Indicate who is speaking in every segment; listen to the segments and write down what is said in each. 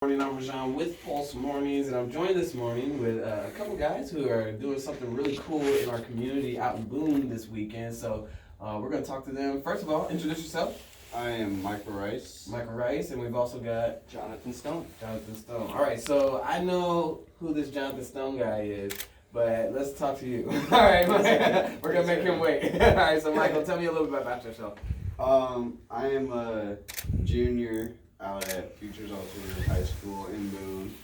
Speaker 1: Morning, I'm Rajan with Pulse Mornings, and I'm joined this morning with a couple guys who are doing something really cool in our community out in Boone this weekend. So we're going to talk to them. First of all, introduce yourself.
Speaker 2: I am Michael Rice.
Speaker 1: Michael Rice, and we've also got
Speaker 3: Jonathan Stone.
Speaker 1: Jonathan Stone. All right, so I know who this Jonathan Stone guy is, but let's talk to you. All right, we're going to make him wait. All right, so Michael, tell me a little bit about yourself.
Speaker 2: I am a junior out at Futures Alternative High School in Boone.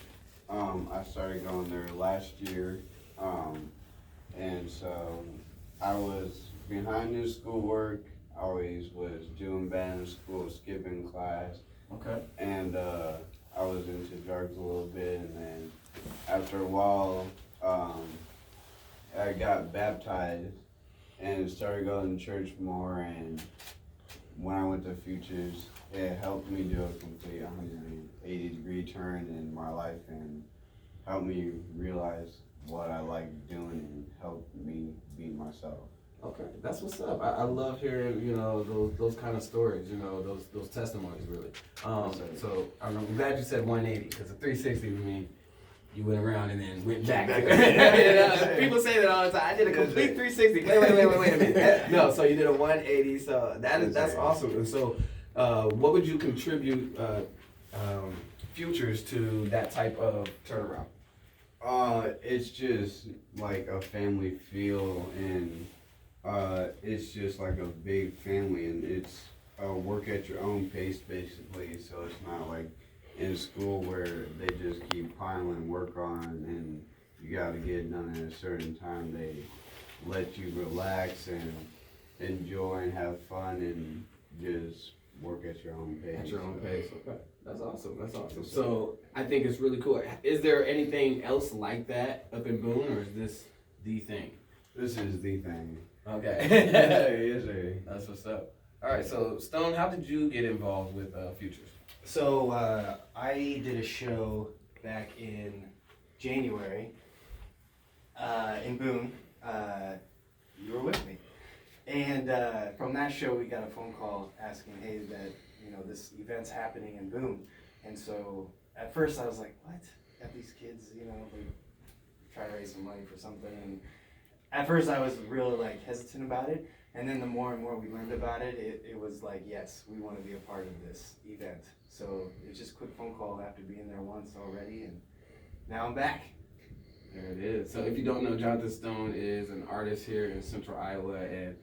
Speaker 2: I started going there last year, and so I was behind in schoolwork. I always was doing bad in school, skipping class,
Speaker 1: Okay.
Speaker 2: and I was into drugs a little bit. And then after a while, I got baptized and started going to church more. And when I went to Futures, it helped me do a complete 180-degree turn in my life and helped me realize what I like doing and helped me be myself.
Speaker 1: Okay, that's what's up. I love hearing, those kind of stories, those testimonies, really.
Speaker 2: Yes, sir.
Speaker 1: So I'm glad you said 180, because a 360 would mean you went around and then went back. People say that all the time. I did a complete 360. Wait a minute. No, so you did a 180. So that's awesome. And so, what would you contribute Futures to that type of turnaround?
Speaker 2: It's just like a family feel, and it's just like a big family, and it's work at your own pace basically. So it's not like in school where they just keep piling work on and you got to get done at a certain time. They let you relax and enjoy and have fun and just work at your own pace.
Speaker 1: At your own pace. Okay. That's awesome. That's awesome. So I think it's really cool. Is there anything else like that up in Boone, or is this the thing?
Speaker 2: This is the thing.
Speaker 1: Okay.
Speaker 2: Yes, sir.
Speaker 1: That's what's up. All right. So Stone, how did you get involved with Futures?
Speaker 3: So I did a show back in January in Boone. You were with me, and from that show we got a phone call asking, hey, that this event's happening in Boone. And so at first I was like, what? Got these kids, they try to raise some money for something. And at first I was really hesitant about it. And then the more and more we learned about it, it was like, yes, we want to be a part of this event. So it was just a quick phone call after being there once already, and now I'm back.
Speaker 1: There it is. So if you don't know, Jonathan Stone is an artist here in Central Iowa, and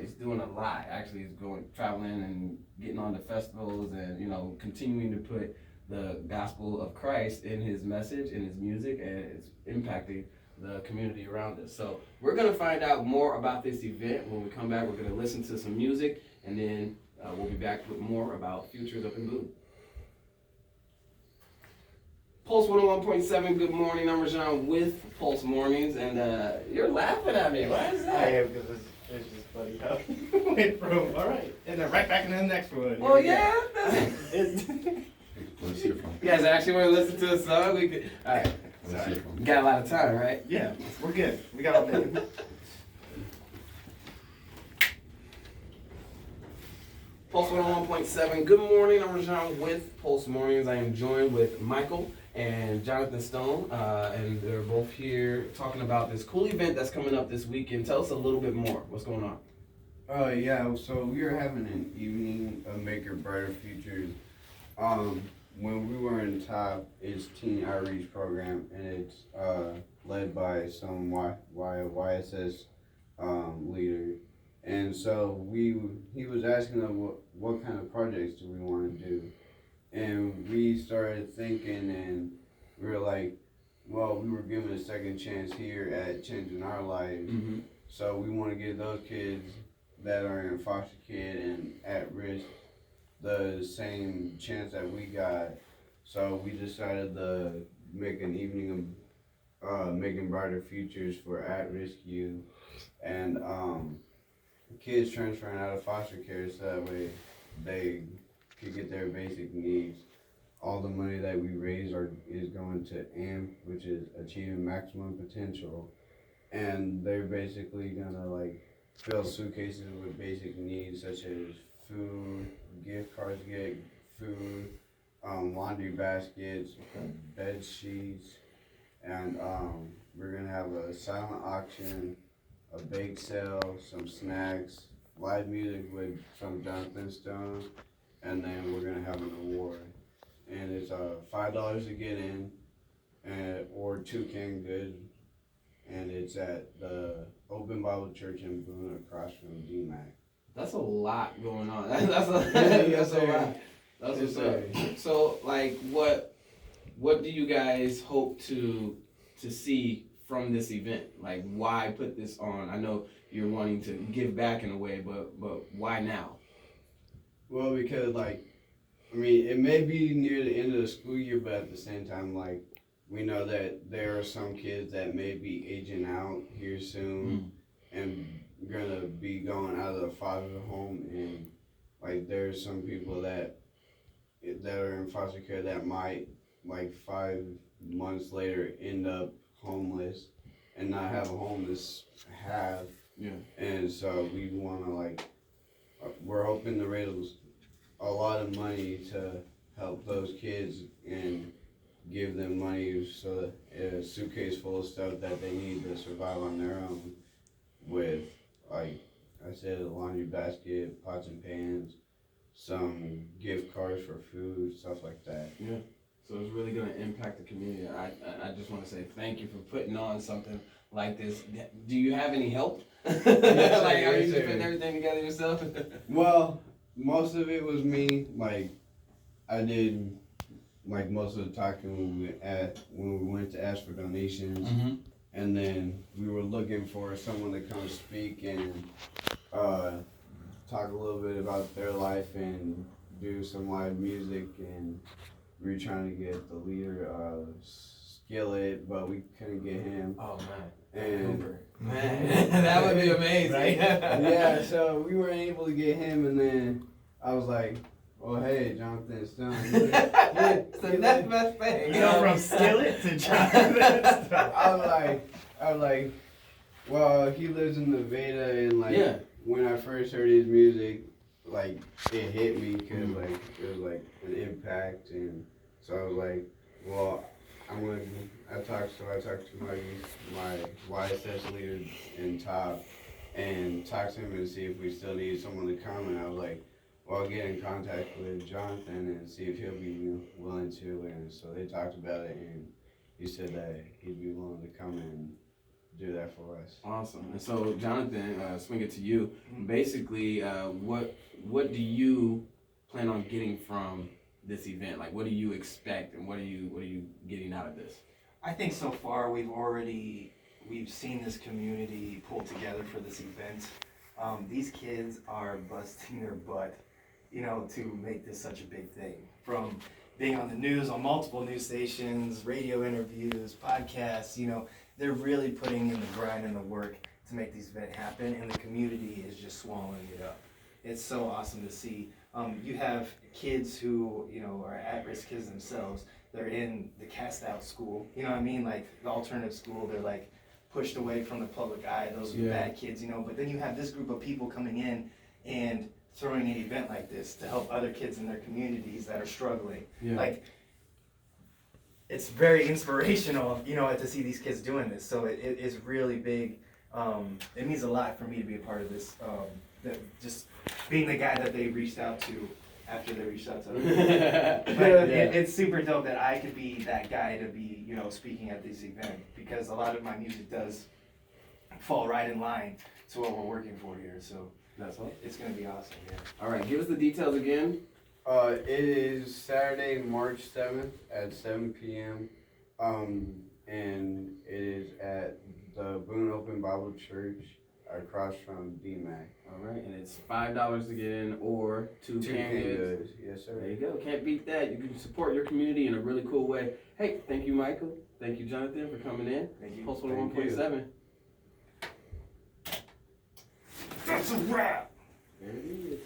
Speaker 1: he's doing a lot. Actually, he's traveling and getting on to festivals, and continuing to put the gospel of Christ in his message, in his music, and it's impacting the community around us. So we're going to find out more about this event. When we come back, we're going to listen to some music, and then we'll be back with more about Futures up in Boone. Pulse 101.7, good morning. I'm Rajan with Pulse Mornings, and you're laughing at me. Why is that?
Speaker 3: I am, because it's just funny how went from, all right, and then right back into the next one.
Speaker 1: Oh, yeah?
Speaker 4: Let's hear from
Speaker 1: You guys actually want to listen to a song? We could. All right.
Speaker 4: Let's hear from
Speaker 1: We got a lot of time, right?
Speaker 3: Yeah, we're good. We got all day.
Speaker 1: Pulse 101.7. Good morning. I'm Rajan with Pulse Mornings. I am joined with Michael and Jonathan Stone, and they're both here talking about this cool event that's coming up this weekend. Tell us a little bit more. What's going on?
Speaker 2: Yeah, so we are having an evening of Maker Brighter Futures. When we were in top, it's Teen Outreach Program, and it's led by some YSS leader. And so he was asking us what kind of projects do we want to do. And we started thinking, and we were like, well, we were given a second chance here at Changing Our Lives.
Speaker 1: Mm-hmm.
Speaker 2: So we want to give those kids that are in foster care and at risk the same chance that we got. So we decided to make an evening of Making Brighter Futures for at-risk youth, and kids transferring out of foster care, so that way they could get their basic needs. All the money that we raise is going to AMP, which is Achieving Maximum Potential, and they're basically gonna fill suitcases with basic needs such as food, gift cards to get food, laundry baskets,
Speaker 1: Okay.
Speaker 2: bed sheets, and we're gonna have a silent auction, a bake sale, some snacks, live music with from Jonathan Stone, and then we're gonna have an award. And it's $5 to get in, and or 2 canned goods, and it's at the Open Bible Church in Boone across from DMAC.
Speaker 1: That's a lot going on. That's a lot. That's what's up. So, like, what do you guys hope to see from this event? Like, why put this on? I know you're wanting to give back in a way, but why now?
Speaker 2: Well, because it may be near the end of the school year, but at the same time, we know that there are some kids that may be aging out here soon and gonna be going out of the foster home, and there's some people that are in foster care that might 5 months later end up homeless and not have a home to have.
Speaker 1: Yeah.
Speaker 2: And so we wanna we're hoping to raise a lot of money to help those kids and give them money so a suitcase full of stuff that they need to survive on their own, with like I said, a laundry basket, pots and pans, some gift cards for food, stuff like that.
Speaker 1: Yeah. So it's really going to impact the community. I just want to say thank you for putting on something like this. Do you have any help?
Speaker 2: Yes,
Speaker 1: Are you
Speaker 2: sir.
Speaker 1: just putting everything together yourself?
Speaker 2: Well, most of it was me. I did most of the talking when we went to ask for donations, and then we were looking for someone to come speak and talk a little bit about their life and do some live music, and we were trying to get the leader of Skillet, but we couldn't get him.
Speaker 1: Oh man.
Speaker 2: And
Speaker 1: Man, that would be amazing.
Speaker 3: Right?
Speaker 2: yeah, so we weren't able to get him, and then I was like, "Oh hey, Jonathan Stone."
Speaker 1: It's the next best thing.
Speaker 3: You go from Skillet to Jonathan Stone.
Speaker 2: I was like, well, he lives in Nevada, and
Speaker 1: Yeah.
Speaker 2: when I first heard his music, it hit me because it was an impact, and so I was like, well, I talked to my YSS leader in top, and talked to him and see if we still need someone to come, and I was like, well, I'll get in contact with Jonathan and see if he'll be willing to, and so they talked about it, and he said that he'd be willing to come and do that for us.
Speaker 1: Awesome. And so, Jonathan, swing it to you. Basically, what do you plan on getting from this event? Like, what do you expect, and what are you getting out of this?
Speaker 3: I think so far we've seen this community pull together for this event. These kids are busting their butt, to make this such a big thing. From being on the news, on multiple news stations, radio interviews, podcasts, they're really putting in the grind and the work to make this event happen, and the community is just swallowing it up. It's so awesome to see. You have kids who, are at-risk kids themselves. They're in the cast-out school, you know what I mean? Like the alternative school, they're pushed away from the public eye. Those are the bad kids, But then you have this group of people coming in and throwing an event like this to help other kids in their communities that are struggling.
Speaker 1: Yeah.
Speaker 3: It's very inspirational, to see these kids doing this. So it's really big. It means a lot for me to be a part of this. Just being the guy that they reached out to after they reached out to us. It's super dope that I could be that guy to be, speaking at this event, because a lot of my music does fall right in line to what we're working for here. So
Speaker 1: That's all.
Speaker 3: it's gonna be awesome. Yeah.
Speaker 1: All right, give us the details again.
Speaker 2: It is Saturday, March 7th at 7 p.m. And it is at the Boone Open Bible Church across from DMAC.
Speaker 1: All right, and it's $5 to get in, or 2
Speaker 2: Two
Speaker 1: canned
Speaker 2: canned
Speaker 1: goods.
Speaker 2: goods. Yes,
Speaker 1: There
Speaker 2: sir.
Speaker 1: you go. Can't beat that. You can support your community in a really cool way. Hey, thank you, Michael. Thank you, Jonathan, for coming in.
Speaker 3: Thank you.
Speaker 1: Pulse
Speaker 2: Thank
Speaker 1: 101.7.
Speaker 3: That's a wrap.
Speaker 1: There it is.